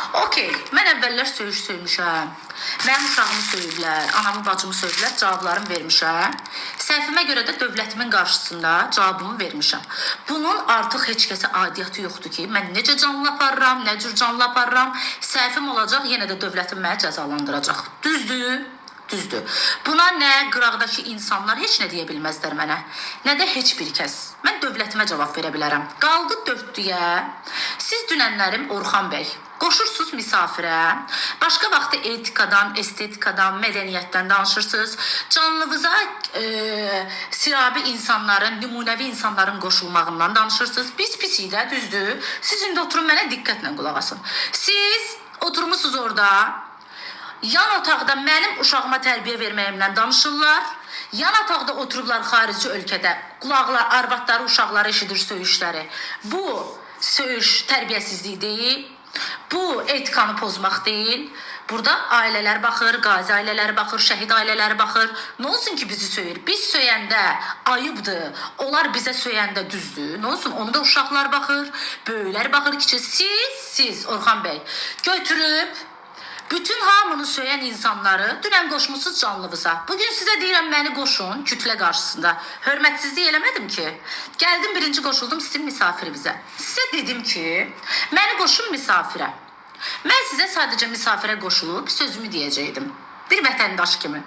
Okey, mən əvvəllər söyüş söymüşəm. Mənim uşağımı söyüblər, anamı, bacımı söyüblər, cavablarımı vermişəm. Səhvimə görə də dövlətimin qarşısında cavabımı vermişəm. Bunun artıq heç kəsə aidiyyatı yoxdur ki, mən necə canlı aparıram, nə cür canlı aparıram. Səhvim olacaq, yenə də dövlətim məni cəzalandıracaq. Düzdür? Düzdür. Buna nə qıraqdakı insanlar heç nə deyə bilməzlər mənə, nə də heç bir kəs. Mən dövlətimə cavab verə bilərəm. Qaldı dörtlüyə. Siz dünənlərim Orxan bəy, qoşursunuz misafirə. Başqa vaxtı etikadan, estetikadan, mədəniyyətdən danışırsınız. Canlınıza sirabi insanların, nümunəvi insanların qoşulmağından danışırsınız. Pis-pisik də, düzdür. Siz indi oturun mənə diqqətlə qulaq asın. Siz oturmuşsunuz orada. Yan otaqda mənim uşağıma tərbiyə verməyimlə danışırlar. Yan otaqda oturublar xarici ölkədə. Qulaqlar, arvadları, uşaqları eşidir söyüşləri. Bu söyüş tərbiyəsizlik deyil. Bu etikanı pozmaq deyil. Burada ailələr baxır, qazi ailələri baxır, şəhid ailələri baxır. Nə olsun ki bizi söyür? Biz söyəndə ayıbdır. Onlar bizə söyəndə düzdür. Nə olsun? Onu da uşaqlar baxır, böyüklər baxır ki, siz Orxan bəy götürüb bütün hamını söyən insanları dünən qoşmusunuz canlınıza. Bugün sizə deyirəm məni qoşun kütlə qarşısında. Hörmətsizlik eləmədim ki. Gəldim birinci qoşuldum sizin misafirinizə. Sizə dedim ki, məni qoşun misafirə. Mən sizə sadəcə misafirə qoşulub sözümü deyəcəkdim. Bir vətəndaş kimi.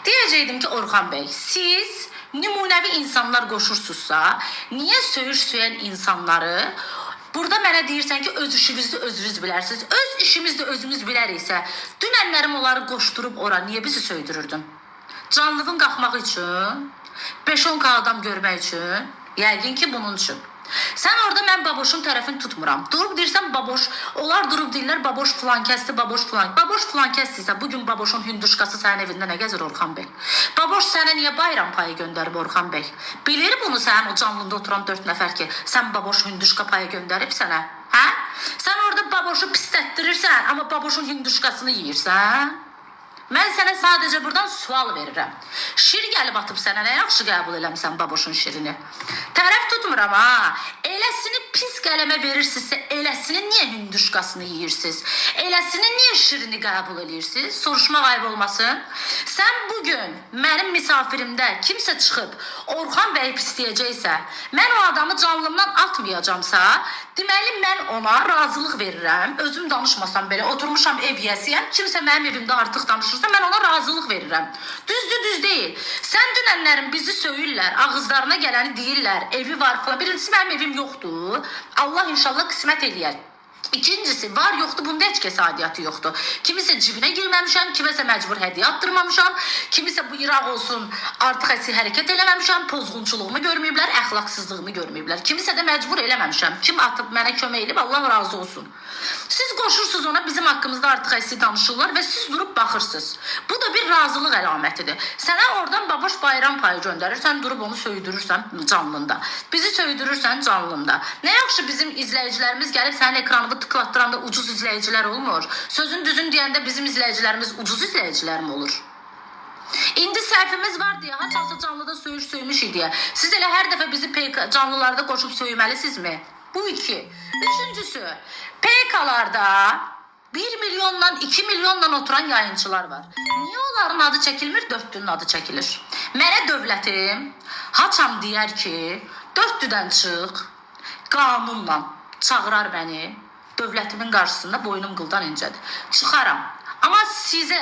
Deyəcəkdim ki, Orxan bəy, siz nümunəvi insanlar qoşursunuzsa, niyə söyüş söyən insanları burada mənə deyirsən ki, öz işinizi özünüz bilərsiniz. Öz işimizi özümüz biləriksə, dünənlərim onları qoşdurub ora niyə bizi söydürürdün? Canlılığın qalxmaq üçün, 5-10 adam görmək üçün, yəqin ki bunun üçün. Sən orada mən baboşun tərəfini tutmuram. Durub deyirsən baboş, onlar durub deyirlər baboş filan kəsdi, baboş filan. Baboş filan kəsdirsə, bugün baboşun hündüşkası sənin evində nə gəzir Orxan bəy? Baboş sənə niyə bayram payı göndərib Orxan bəy? Bilir bunu sənin o canlında oturan 4 nəfər ki, sən baboş hündüşka payı göndərib sənə? Hə? Sən orada baboşu pisətdirirsən, amma baboşun hündüşkasını yeyirsən? Mən sənə sadəcə buradan sual verirəm. Şir gəlib atıb sənə, nə yaxşı qəbul eləmsən baboşun şirini? Tərəf tutmuram ha. Eləsini pis qələmə verirsinizsə, eləsini niyə hündüşkasını yeyirsiniz? Eləsini niyə şirini qəbul edirsiniz? Soruşmaq ayıb olmasın. Sən bugün mənim misafirimdə kimsə çıxıb Orxan bəyi pisləyəcəksə, mən o adamı canlımdan atmayacamsa, deməli mən ona razılıq verirəm. Özüm danışmasam belə, oturmuşam ev yiyəsiyəm, kimsə mənim evimdə artıq danışırsa, mən ona razılıq verirəm. Düzdür, düz deyil. Sən dünənlərin bizi söyürlər, ağızlarına gələni deyirlər, evi var falan. Birincisi mənim evim yoxdur. Allah inşallah qismət eləyər. İkincisi, var yoxdur, bunda heç kəsə aidiyyatı yoxdur. Kimisə cibinə girməmişəm, kimisə məcbur hədiyyə attırmamışam, kimisə bu İraq olsun, artıq əsi hərəkət eləməmişəm, pozğunçuluğumu görməyiblər, əxlaqsızlığımı görməyiblər. Kimisə də məcbur eləməmişəm. Kim atıb mənə kömək edib, Allah razı olsun. Siz qoşursunuz ona, bizim haqqımızda artıq əsi danışırlar və siz durub baxırsınız. Bu da bir razılıq əlamətidir. Sənə oradan baboş bayram payı göndərir, sən durub onu söydürürsən canlında. Bizi söydürürsən canlında. Nə yaxşı bizim izləyicilərimiz gəlib sənin ekranını tıklatdıranda ucuz izləyicilər olmur. Sözün düzün deyəndə bizim izləyicilərimiz ucuz izləyicilər mi olur? İndi səhvimiz var deyə, haçansa canlıda söyüş söymüşük deyə. Siz elə hər dəfə bizi canlılarda qoşub söyməlisinizmi? Bu iki. Üçüncüsü, PK-larda 1 milyonla, 2 milyonla oturan yayıncılar var. Niyə onların adı çəkilmir, dörtlünün adı çəkilir? Mənə dövlətim haçam deyər ki, dörtlüdən çıx, qanunla çağırar məni, dövlətimin qarşısında boynum qıldan incədir. Çıxaram. Amma sizə